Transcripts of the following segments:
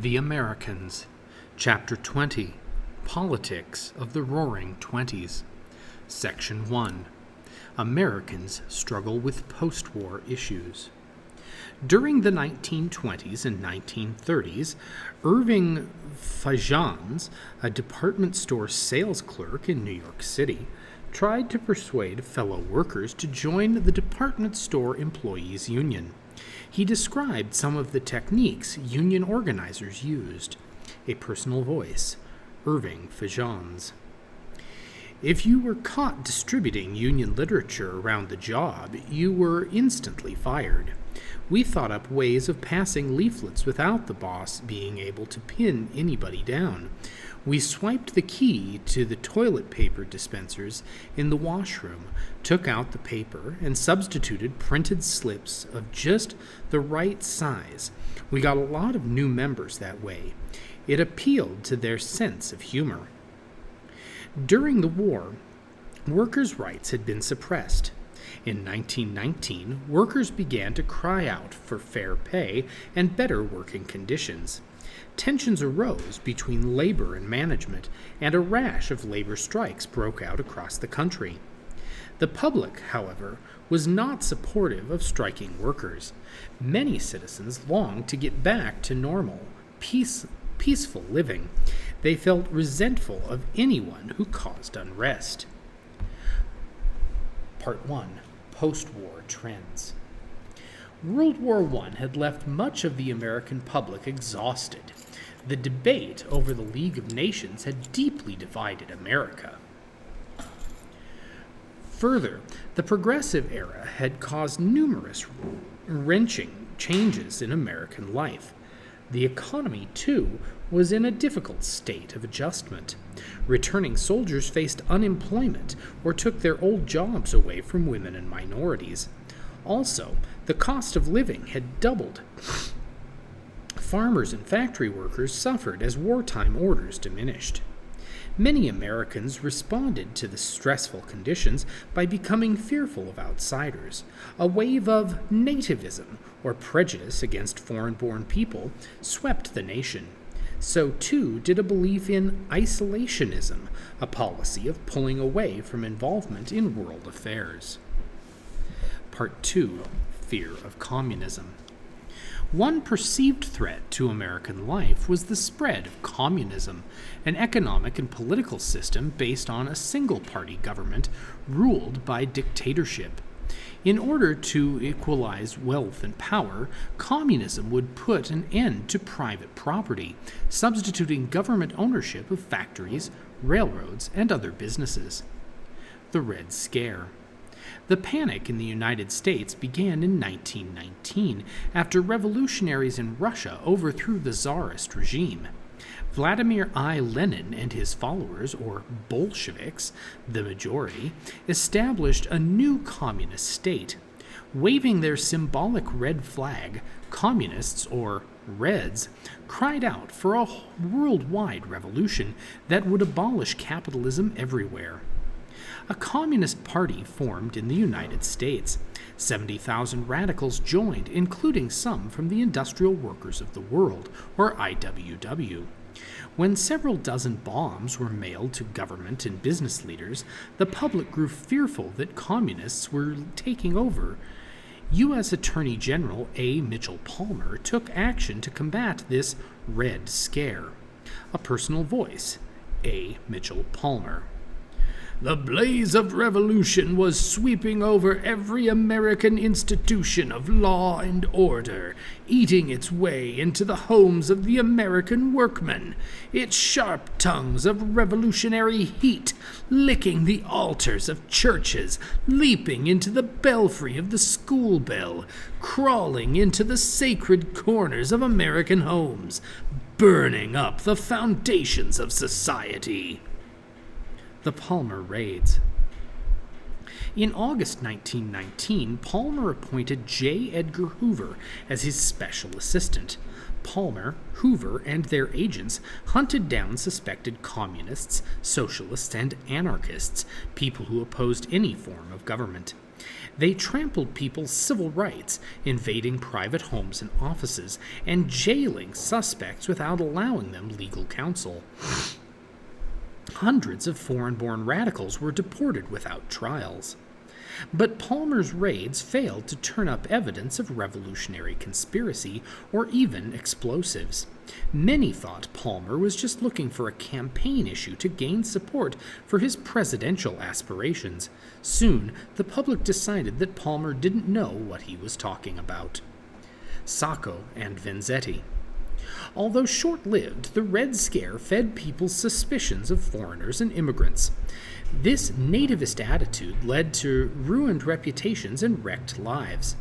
The Americans, Chapter 20, Politics of the Roaring Twenties, Section 1, Americans Struggle with Post-War Issues. During the 1920s and 1930s, Irving Fajans, a department store sales clerk in New York City, tried to persuade fellow workers to join the department store employees union. He described some of the techniques union organizers used. A personal voice, Irving Fajans. If you were caught distributing union literature around the job, you were instantly fired. We thought up ways of passing leaflets without the boss being able to pin anybody down. We swiped the key to the toilet paper dispensers in the washroom, took out the paper, and substituted printed slips of just the right size. We got a lot of new members that way. It appealed to their sense of humor. During the war, workers' rights had been suppressed. In 1919, workers began to cry out for fair pay and better working conditions. Tensions arose between labor and management, and a rash of labor strikes broke out across the country. The public, however, was not supportive of striking workers. Many citizens longed to get back to normal, peaceful living. They felt resentful of anyone who caused unrest. Part 1. Post-war Trends. World War I had left much of the American public exhausted. The debate over the League of Nations had deeply divided America. Further, the Progressive Era had caused numerous wrenching changes in American life. The economy, too, was in a difficult state of adjustment. Returning soldiers faced unemployment or took their old jobs away from women and minorities. Also, the cost of living had doubled. Farmers and factory workers suffered as wartime orders diminished. Many Americans responded to the stressful conditions by becoming fearful of outsiders. A wave of nativism, or prejudice against foreign-born people, swept the nation. So too did a belief in isolationism, a policy of pulling away from involvement in world affairs. Part 2. Fear of communism. One perceived threat to American life was the spread of communism, an economic and political system based on a single-party government ruled by dictatorship. In order to equalize wealth and power, communism would put an end to private property, substituting government ownership of factories, railroads, and other businesses. The Red Scare. The panic in the United States began in 1919 after revolutionaries in Russia overthrew the Tsarist regime. Vladimir I. Lenin and his followers, or Bolsheviks, the majority, established a new communist state. Waving their symbolic red flag, communists, or Reds, cried out for a worldwide revolution that would abolish capitalism everywhere. A communist party formed in the United States. 70,000 radicals joined, including some from the Industrial Workers of the World, or IWW. When several dozen bombs were mailed to government and business leaders, the public grew fearful that communists were taking over. U.S. Attorney General A. Mitchell Palmer took action to combat this Red Scare. A personal voice, A. Mitchell Palmer. The blaze of revolution was sweeping over every American institution of law and order, eating its way into the homes of the American workman, its sharp tongues of revolutionary heat licking the altars of churches, leaping into the belfry of the school bell, crawling into the sacred corners of American homes, burning up the foundations of society. The Palmer Raids. In August 1919, Palmer appointed J. Edgar Hoover as his special assistant. Palmer, Hoover, and their agents hunted down suspected communists, socialists, and anarchists, people who opposed any form of government. They trampled people's civil rights, invading private homes and offices, and jailing suspects without allowing them legal counsel. Hundreds of foreign-born radicals were deported without trials. But Palmer's raids failed to turn up evidence of revolutionary conspiracy or even explosives. Many thought Palmer was just looking for a campaign issue to gain support for his presidential aspirations. Soon, the public decided that Palmer didn't know what he was talking about. Sacco and Vanzetti. Although short-lived, the Red Scare fed people's suspicions of foreigners and immigrants. This nativist attitude led to ruined reputations and wrecked lives.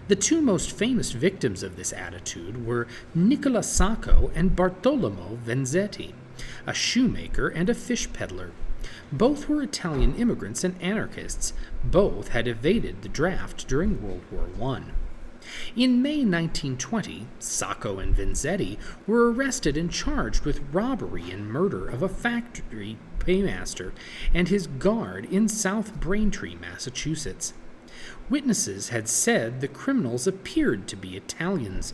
The two most famous victims of this attitude were Nicola Sacco and Bartolomeo Vanzetti, a shoemaker and a fish peddler. Both were Italian immigrants and anarchists. Both had evaded the draft during World War I. In May 1920, Sacco and Vanzetti were arrested and charged with robbery and murder of a factory paymaster and his guard in South Braintree, Massachusetts. Witnesses had said the criminals appeared to be Italians.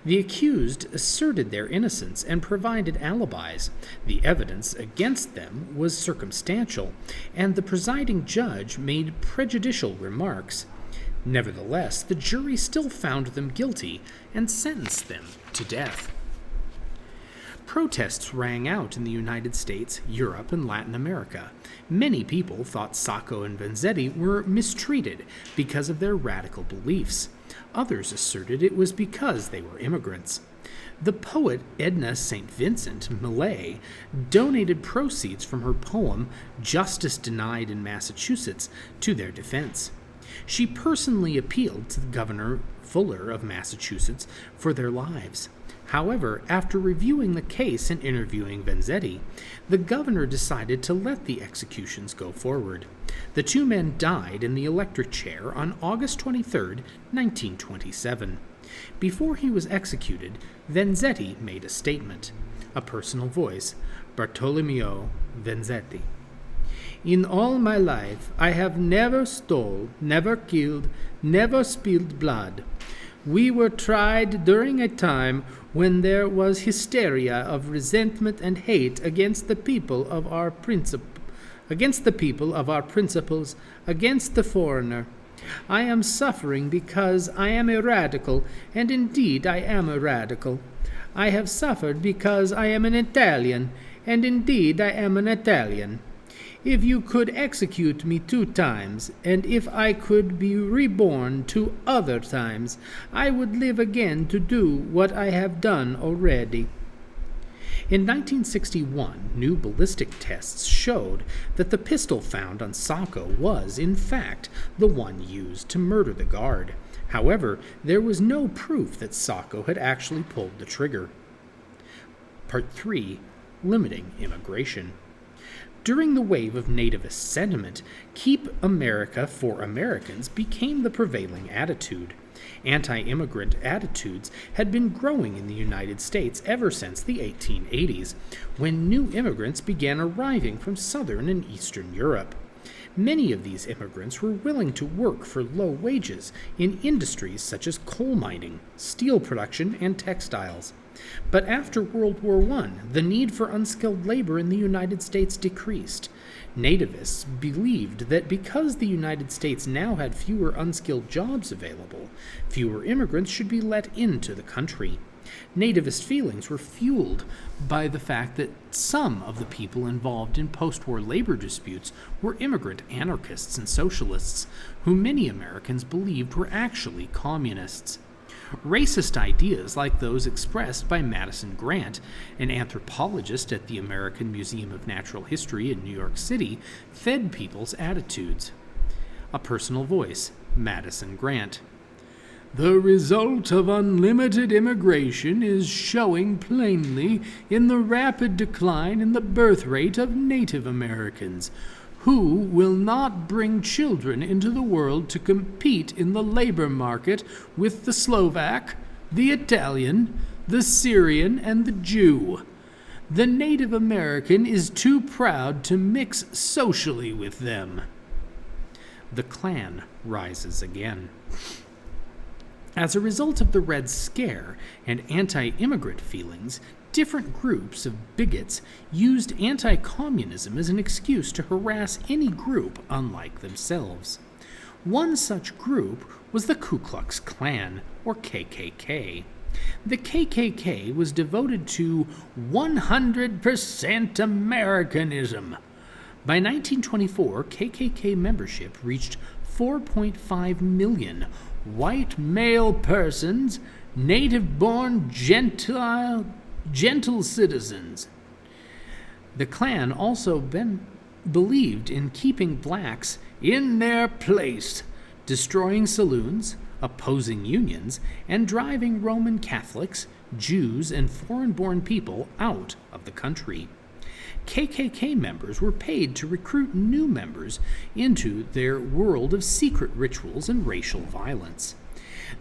The accused asserted their innocence and provided alibis. The evidence against them was circumstantial, and the presiding judge made prejudicial remarks. Nevertheless, the jury still found them guilty and sentenced them to death. Protests rang out in the United States, Europe, and Latin America. Many people thought Sacco and Vanzetti were mistreated because of their radical beliefs. Others asserted it was because they were immigrants. The poet Edna St. Vincent Millay donated proceeds from her poem Justice Denied in Massachusetts to their defense. She personally appealed to Governor Fuller of Massachusetts for their lives. However, after reviewing the case and interviewing Vanzetti, the governor decided to let the executions go forward. The two men died in the electric chair on August 23, 1927. Before he was executed, Vanzetti made a statement. A personal voice, Bartolomeo Vanzetti. In all my life, I have never stole, never killed, never spilled blood. We were tried during a time when there was hysteria of resentment and hate against the people of our principles, against the foreigner. I am suffering because I am a radical, and indeed I am a radical. I have suffered because I am an Italian, and indeed I am an Italian. If you could execute me 2 times, and if I could be reborn 2 other times, I would live again to do what I have done already. In 1961, new ballistic tests showed that the pistol found on Sacco was, in fact, the one used to murder the guard. However, there was no proof that Sacco had actually pulled the trigger. Part 3. Limiting immigration. During the wave of nativist sentiment, Keep America for Americans became the prevailing attitude. Anti-immigrant attitudes had been growing in the United States ever since the 1880s, when new immigrants began arriving from Southern and Eastern Europe. Many of these immigrants were willing to work for low wages in industries such as coal mining, steel production, and textiles. But after World War I, the need for unskilled labor in the United States decreased. Nativists believed that because the United States now had fewer unskilled jobs available, fewer immigrants should be let into the country. Nativist feelings were fueled by the fact that some of the people involved in post-war labor disputes were immigrant anarchists and socialists, who many Americans believed were actually communists. Racist ideas like those expressed by Madison Grant, an anthropologist at the American Museum of Natural History in New York City, fed people's attitudes. A personal voice, Madison Grant. The result of unlimited immigration is showing plainly in the rapid decline in the birth rate of Native Americans, who will not bring children into the world to compete in the labor market with the Slovak, the Italian, the Syrian, and the Jew. The Native American is too proud to mix socially with them. the Klan rises again. As a result of the Red Scare and anti-immigrant feelings, different groups of bigots used anti-communism as an excuse to harass any group unlike themselves. One such group was the Ku Klux Klan, or KKK. The KKK was devoted to 100% Americanism. By 1924, KKK membership reached 4.5 million white male persons, native-born gentle citizens. The Klan also believed in keeping blacks in their place, destroying saloons, opposing unions, and driving Roman Catholics, Jews, and foreign-born people out of the country. KKK members were paid to recruit new members into their world of secret rituals and racial violence.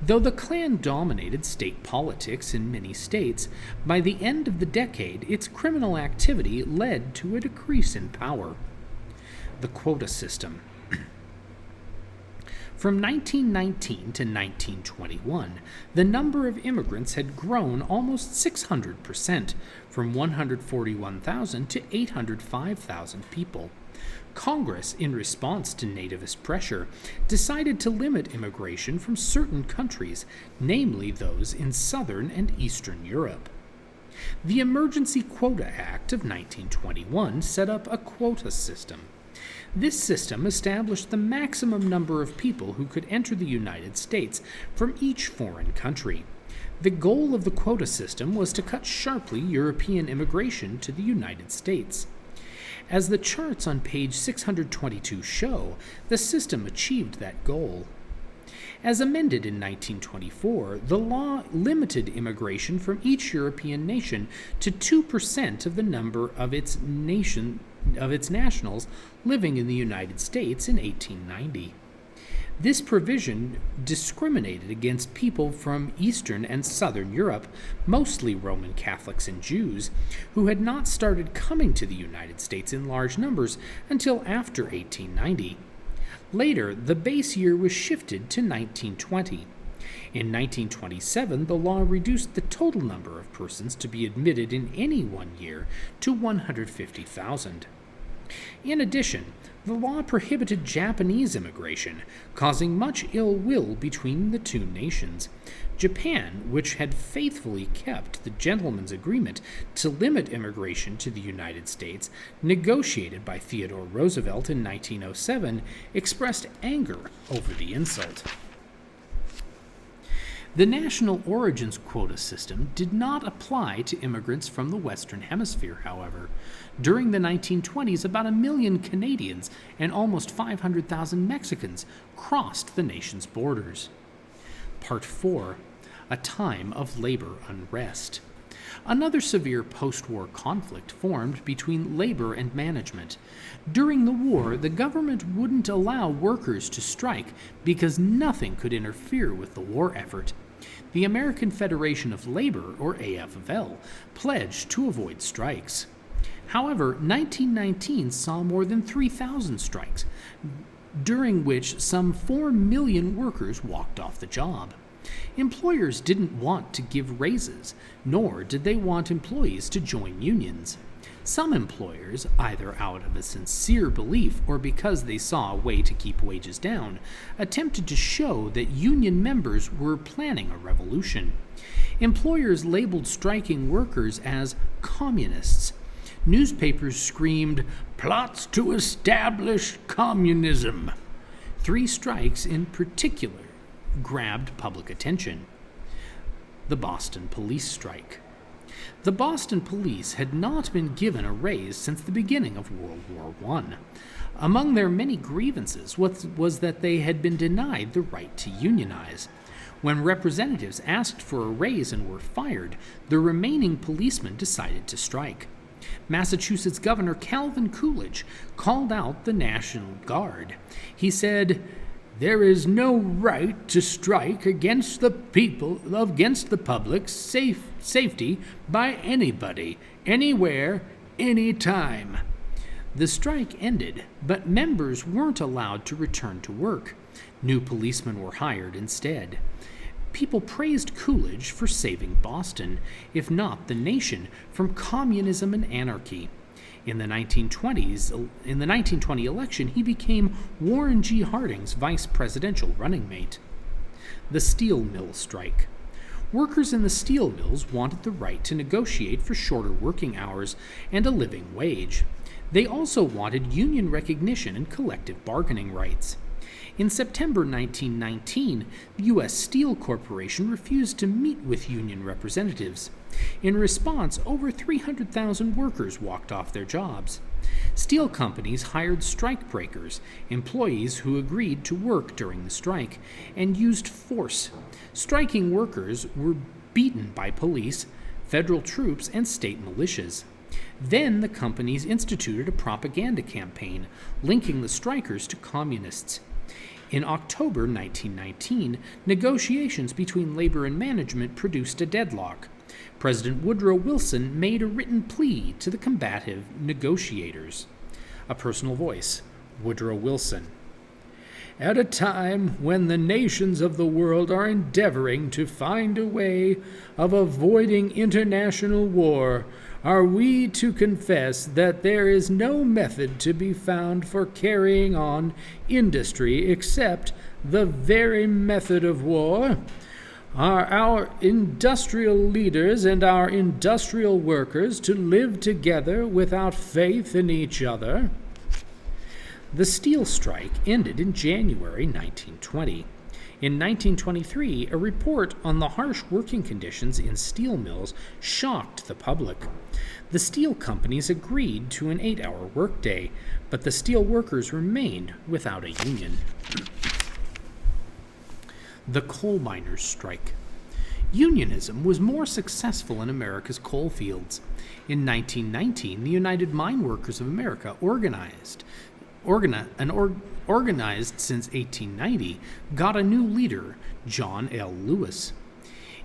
Though the Klan dominated state politics in many states, by the end of the decade, its criminal activity led to a decrease in power. The quota system. From 1919 to 1921, the number of immigrants had grown almost 600%, from 141,000 to 805,000 people. Congress, in response to nativist pressure, decided to limit immigration from certain countries, namely those in southern and eastern Europe. The Emergency Quota Act of 1921 set up a quota system. This system established the maximum number of people who could enter the United States from each foreign country. The goal of the quota system was to cut sharply European immigration to the United States. As the charts on page 622 show, the system achieved that goal. As amended in 1924, the law limited immigration from each European nation to 2% of the number of its nationals living in the United States in 1890. This provision discriminated against people from Eastern and Southern Europe, mostly Roman Catholics and Jews, who had not started coming to the United States in large numbers until after 1890. Later, the base year was shifted to 1920. In 1927, the law reduced the total number of persons to be admitted in any one year to 150,000. In addition, the law prohibited Japanese immigration, causing much ill will between the two nations. Japan, which had faithfully kept the gentleman's agreement to limit immigration to the United States, negotiated by Theodore Roosevelt in 1907, expressed anger over the insult. The national origins quota system did not apply to immigrants from the Western Hemisphere, however. During the 1920s, about 1 million Canadians and almost 500,000 Mexicans crossed the nation's borders. Part 4. A time of labor unrest. Another severe post-war conflict formed between labor and management. During the war, the government wouldn't allow workers to strike because nothing could interfere with the war effort. The American Federation of Labor, or AFL, pledged to avoid strikes. However, 1919 saw more than 3,000 strikes, during which some 4 million workers walked off the job. Employers didn't want to give raises, nor did they want employees to join unions. Some employers, either out of a sincere belief or because they saw a way to keep wages down, attempted to show that union members were planning a revolution. Employers labeled striking workers as communists. Newspapers screamed, "Plots to establish communism." 3 strikes in particular grabbed public attention. The Boston police strike. The Boston police had not been given a raise since the beginning of World War I. Among their many grievances was that they had been denied the right to unionize. When representatives asked for a raise and were fired, the remaining policemen decided to strike. Massachusetts Governor Calvin Coolidge called out the National Guard. He said, "There is no right to strike against the public's safety by anybody, anywhere, anytime." The strike ended, but members weren't allowed to return to work. New policemen were hired instead. People praised Coolidge for saving Boston, if not the nation, from communism and anarchy. In the 1920 election, he became Warren G. Harding's vice presidential running mate. The steel mill strike. Workers in the steel mills wanted the right to negotiate for shorter working hours and a living wage. They also wanted union recognition and collective bargaining rights. In September 1919, the U.S. Steel Corporation refused to meet with union representatives. In response, over 300,000 workers walked off their jobs. Steel companies hired strikebreakers, employees who agreed to work during the strike, and used force. Striking workers were beaten by police, federal troops, and state militias. Then the companies instituted a propaganda campaign, linking the strikers to communists. In October 1919, negotiations between labor and management produced a deadlock. President Woodrow Wilson made a written plea to the combative negotiators. A personal voice, Woodrow Wilson. At a time when the nations of the world are endeavoring to find a way of avoiding international war, are we to confess that there is no method to be found for carrying on industry except the very method of war? Are our industrial leaders and our industrial workers to live together without faith in each other? The steel strike ended in January 1920. In 1923, a report on the harsh working conditions in steel mills shocked the public. The steel companies agreed to an 8-hour workday, but the steel workers remained without a union. The coal miners' strike. Unionism was more successful in America's coal fields. In 1919, the United Mine Workers of America organized since 1890, got a new leader, John L. Lewis.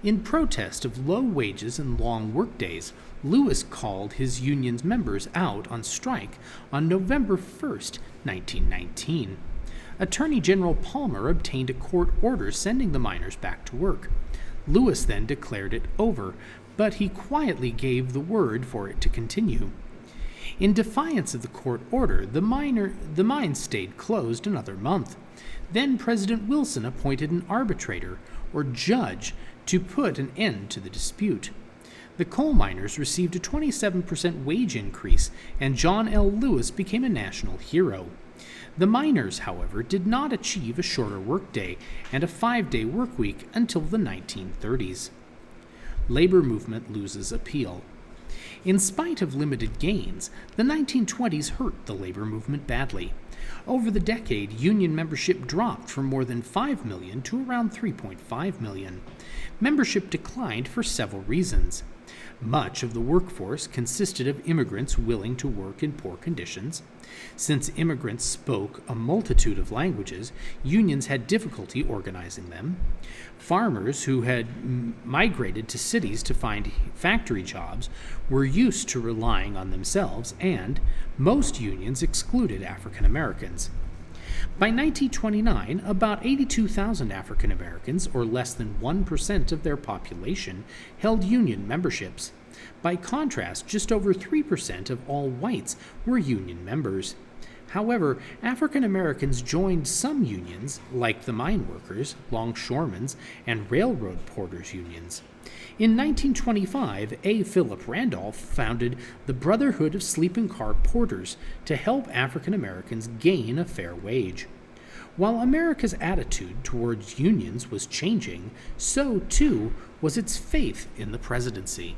In protest of low wages and long workdays, Lewis called his union's members out on strike on November 1st, 1919. Attorney General Palmer obtained a court order sending the miners back to work. Lewis then declared it over, but he quietly gave the word for it to continue. In defiance of the court order, the mine stayed closed another month. Then President Wilson appointed an arbitrator, or judge, to put an end to the dispute. The coal miners received a 27% wage increase, and John L. Lewis became a national hero. The miners, however, did not achieve a shorter workday and a 5-day workweek until the 1930s. Labor movement loses appeal. In spite of limited gains, the 1920s hurt the labor movement badly. Over the decade, union membership dropped from more than 5 million to around 3.5 million. Membership declined for several reasons. Much of the workforce consisted of immigrants willing to work in poor conditions. Since immigrants spoke a multitude of languages, unions had difficulty organizing them. Farmers who had migrated to cities to find factory jobs were used to relying on themselves, and most unions excluded African Americans. By 1929, about 82,000 African Americans, or less than 1% of their population, held union memberships. By contrast, just over 3% of all whites were union members. However, African Americans joined some unions, like the mine workers, longshoremen's, and railroad porters' unions. In 1925, A. Philip Randolph founded the Brotherhood of Sleeping Car Porters to help African Americans gain a fair wage. While America's attitude towards unions was changing, so too was its faith in the presidency.